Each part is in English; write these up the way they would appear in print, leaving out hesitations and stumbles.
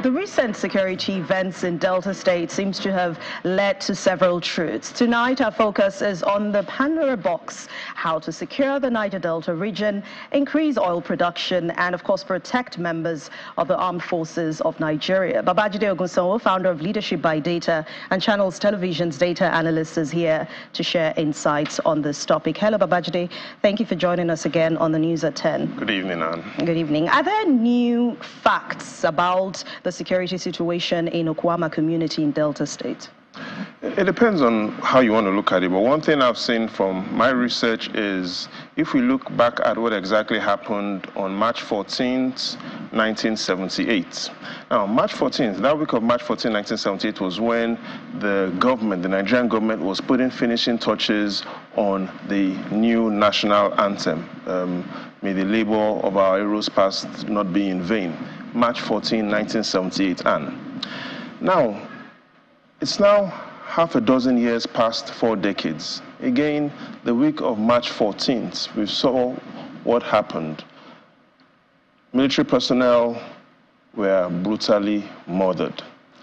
The recent security events in Delta State seems to have led to several truths. Tonight, our focus is on the Pandora box, how to secure the Niger Delta region, increase oil production, and of course, protect members of the armed forces of Nigeria. Babajide Ogunsanwo, founder of Leadership by Data and Channels Television's data analyst, is here to share insights on this topic. Hello, Babajide. Thank you for joining us again on the News at 10. Good evening, Anne. Good evening. Are there new facts about the security situation in Okuama community in Delta State? It depends on how you want to look at it, but one thing I've seen from my research is if we look back at what exactly happened on March 14th, 1978. Now, March 14th, that week of March 14th, 1978 was when the government, the Nigerian government, was putting finishing touches on the new national anthem. May the labor of our heroes past not be in vain. March 14, 1978, and now, it's now half a dozen years past 4 decades. Again, the week of March 14th, we saw what happened. Military personnel were brutally murdered.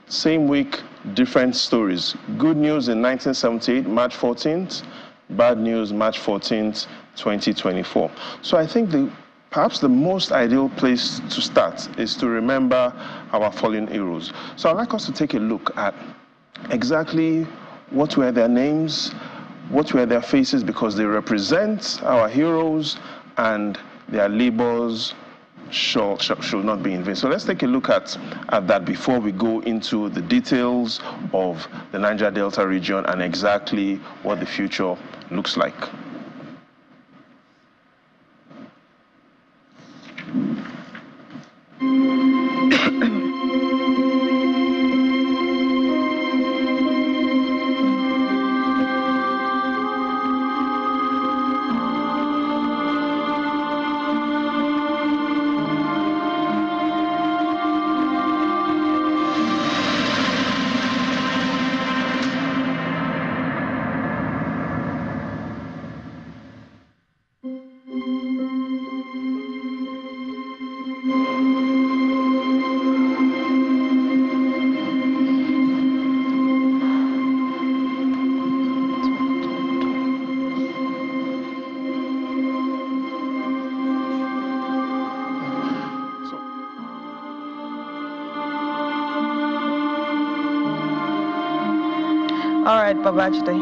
Same week, different stories. Good news in 1978, March 14th, bad news, March 14th, 2024. So I think perhaps the most ideal place to start is to remember our fallen heroes. So I'd like us to take a look at exactly what were their names, what were their faces, because they represent our heroes and their labors should not be in vain. So let's take a look at that before we go into the details of the Niger Delta region and exactly what the future looks like. All right, Babajide.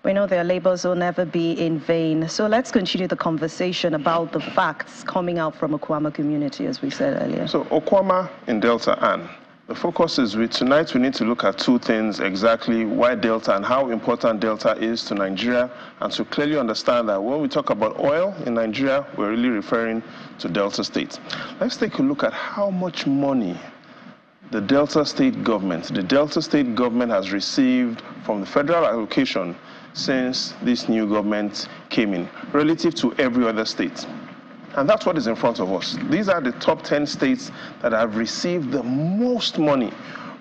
We know their labors will never be in vain. So let's continue the conversation about the facts coming out from Okuama community, as we said earlier. So Okuama in Delta, Anne, the focus is tonight we need to look at two things, exactly why Delta and how important Delta is to Nigeria, and to clearly understand that when we talk about oil in Nigeria, we're really referring to Delta State. Let's take a look at how much money the Delta State government has received from the federal allocation since this new government came in, relative to every other state. And that's what is in front of us. These are the top 10 states that have received the most money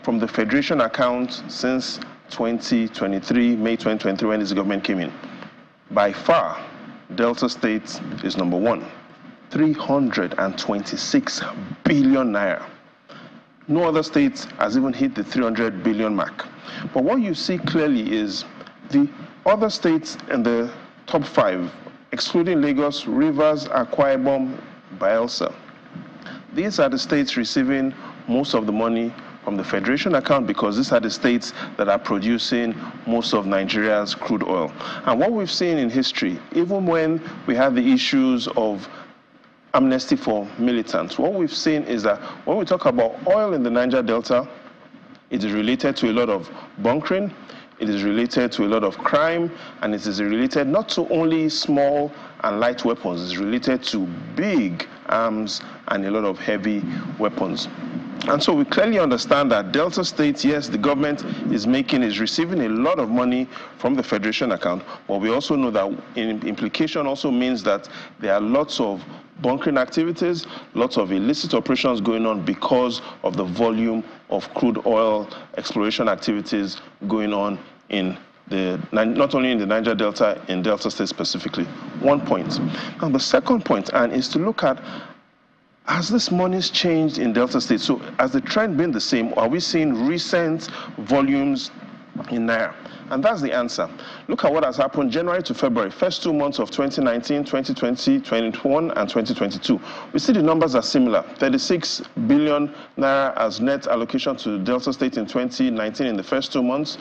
from the federation account since 2023, May 2023, when this government came in. By far, Delta State is number one, 326 billion naira. No other state has even hit the 300 billion mark. But what you see clearly is the other states in the top 5, excluding Lagos, Rivers, Akwa Ibom, Bayelsa. These are the states receiving most of the money from the federation account because these are the states that are producing most of Nigeria's crude oil. And what we've seen in history, even when we had the issues of amnesty for militants, what we've seen is that when we talk about oil in the Niger Delta, it is related to a lot of bunkering, it is related to a lot of crime, and it is related not to only small and light weapons, it's related to big arms and a lot of heavy weapons. And so we clearly understand that Delta State, yes, the government is receiving a lot of money from the federation account, but we also know that implication also means that there are lots of bunkering activities, lots of illicit operations going on because of the volume of crude oil exploration activities going on in not only in the Niger Delta, in Delta State specifically. One point. Now the second point, and is to look at Has this money's changed in Delta State? So has the trend been the same? Or are we seeing recent volumes in Naira? And that's the answer. Look at what has happened January to February, first 2 months of 2019, 2020, 2021, and 2022. We see the numbers are similar. 36 billion Naira as net allocation to Delta State in 2019 in the first 2 months.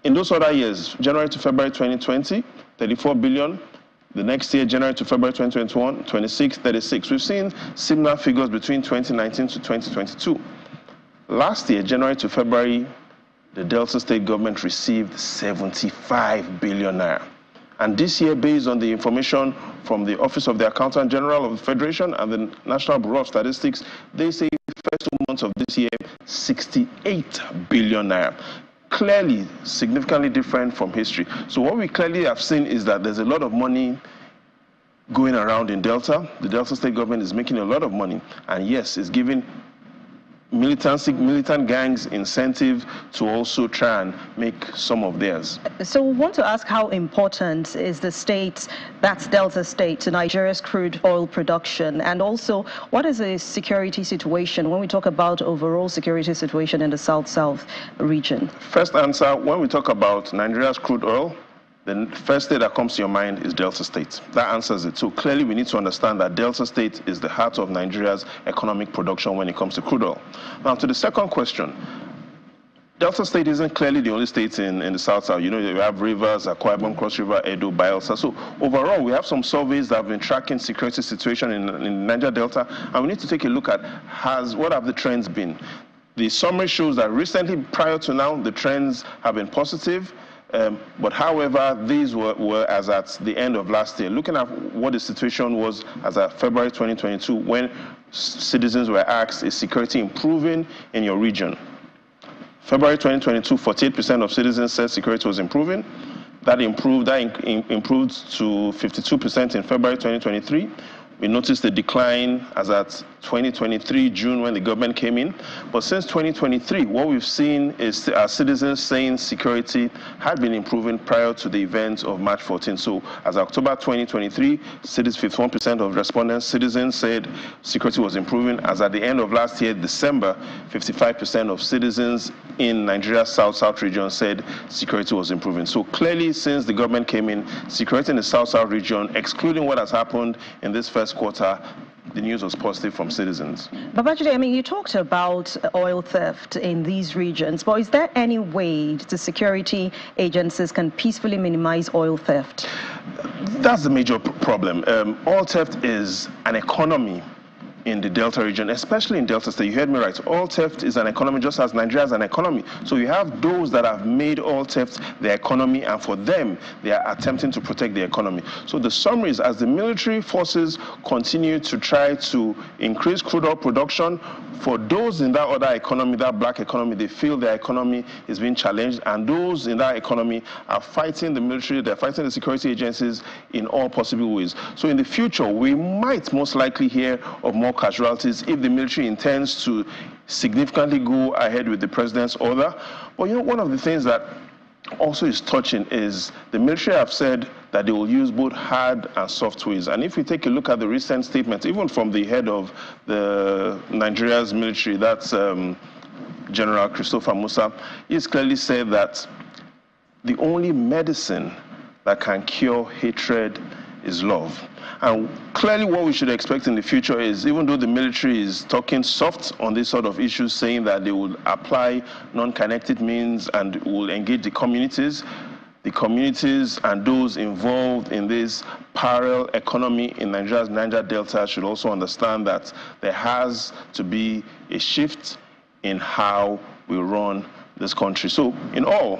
In those other years, January to February 2020, 34 billion. The next year, January to February 2021, 26, 36. We've seen similar figures between 2019 to 2022. Last year, January to February, the Delta State government received 75 billion naira. And this year, based on the information from the Office of the Accountant General of the Federation and the National Bureau of Statistics, they say the first 2 months of this year, 68 billion naira. Clearly, significantly different from history. So what we clearly have seen is that there's a lot of money going around in Delta. The Delta State government is making a lot of money. And yes, it's giving militant gangs incentive to also try and make some of theirs. So we want to ask, how important is the state, that's Delta State, to Nigeria's crude oil production? And also, what is the security situation when we talk about overall security situation in the South-South region? First answer, when we talk about Nigeria's crude oil, the first state that comes to your mind is Delta State. That answers it. So clearly we need to understand that Delta State is the heart of Nigeria's economic production when it comes to crude oil. Now to the second question, Delta State isn't clearly the only state in the South-South. You know, you have Rivers, Akwa Ibom, Cross River, Edo, Bayelsa. So overall, we have some surveys that have been tracking security situation in Niger Delta, and we need to take a look at what have the trends been. The summary shows that recently, prior to now, the trends have been positive. But however, these were as at the end of last year. Looking at what the situation was as at February 2022, when citizens were asked, is security improving in your region? February 2022, 48% of citizens said security was improving. That improved to 52% in February 2023. We noticed a decline as at 2023, June, when the government came in. But since 2023, what we've seen is our citizens saying security had been improving prior to the events of March 14. So as of October 2023, 51% of respondents, citizens, said security was improving. As at the end of last year, December, 55% of citizens in Nigeria's South-South region said security was improving. So clearly, since the government came in, security in the South-South region, excluding what has happened in this first quarter, the news was positive from citizens. Babajide, I mean, you talked about oil theft in these regions, but is there any way the security agencies can peacefully minimize oil theft? That's the major problem. Oil theft is an economy in the Delta region, especially in Delta State. You heard me right. Oil theft is an economy just as Nigeria is an economy. So you have those that have made oil theft their economy, and for them, they are attempting to protect the economy. So the summary is, as the military forces continue to try to increase crude oil production, for those in that other economy, that black economy, they feel their economy is being challenged, and those in that economy are fighting the military, they're fighting the security agencies in all possible ways. So in the future, we might most likely hear of more casualties if the military intends to significantly go ahead with the president's order. But you know, one of the things that also is touching is the military have said that they will use both hard and soft ways. And if we take a look at the recent statements, even from the head of the Nigeria's military, that's General Christopher Musa, he's clearly said that the only medicine that can cure hatred is love. And clearly what we should expect in the future is, even though the military is talking soft on this sort of issues, saying that they will apply non-kinetic means and will engage the communities and those involved in this parallel economy in Nigeria's Niger Delta should also understand that there has to be a shift in how we run this country. So in all,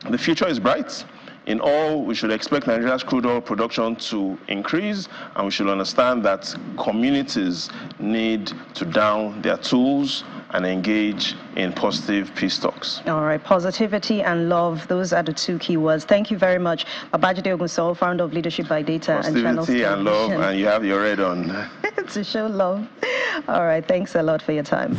the future is bright. In all, we should expect Nigeria's crude oil production to increase, and we should understand that communities need to down their tools and engage in positive peace talks. All right, positivity and love, those are the two key words. Thank you very much. Babajide Ogunsanwo, founder of Leadership by Data and Channels Positivity and love, and you have your red on. To show love. All right, thanks a lot for your time.